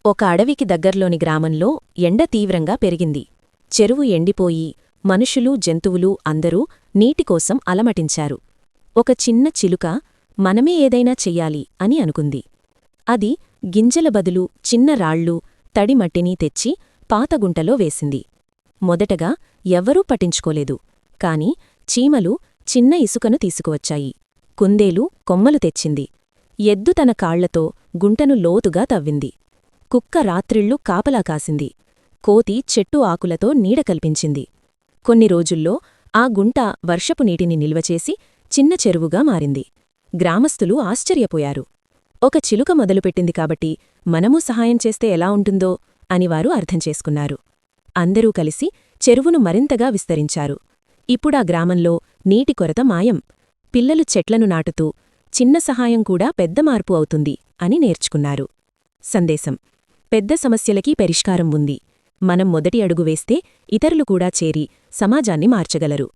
ఒక అడవికి దగ్గర్లోని గ్రామంలో ఎండ తీవ్రంగా పెరిగింది. చెరువు ఎండిపోయి మనుషులు జంతువులు అందరూ నీటికోసం అలమటించారు. ఒక చిన్న చిలుక మనమే ఏదైనా చెయ్యాలి అని అనుకుంది. అది గింజల బదులు చిన్న రాళ్ళు తడిమట్టిని తెచ్చి పాతగుంటలో వేసింది. మొదటగా ఎవ్వరూ పట్టించుకోలేదు. కాని చీమలు చిన్న ఇసుకను తీసుకువచ్చాయి. కుందేలు కొమ్మలు తెచ్చింది. ఎద్దు తన కాళ్లతో గుంటను లోతుగా తవ్వింది. కుక్క రాత్రిళ్ళు కాపలా కాసింది. కోతి చెట్టు ఆకులతో నీడ కల్పించింది. కొన్ని రోజుల్లో ఆ గుంట వర్షపు నీటిని నిల్వచేసి చిన్న చెరువుగా మారింది. గ్రామస్థులు ఆశ్చర్యపోయారు. ఒక చిలుక మొదలుపెట్టింది కాబట్టి మనమూ సహాయం చేస్తే ఎలా ఉంటుందో అని వారు అర్థం చేసుకున్నారు. అందరూ కలిసి చెరువును మరింతగా విస్తరించారు. ఇప్పుడా గ్రామంలో నీటి కొరత మాయం. పిల్లలు చెట్లను నాటుతూ చిన్న సహాయం కూడా పెద్ద మార్పు అవుతుంది అని నేర్చుకున్నారు. సందేశం: పెద్ద సమస్యలకి పరిష్కారం ఉంది. మనం మొదటి అడుగు వేస్తే ఇతరులు కూడా చేరి సమాజాన్ని మార్చగలరు.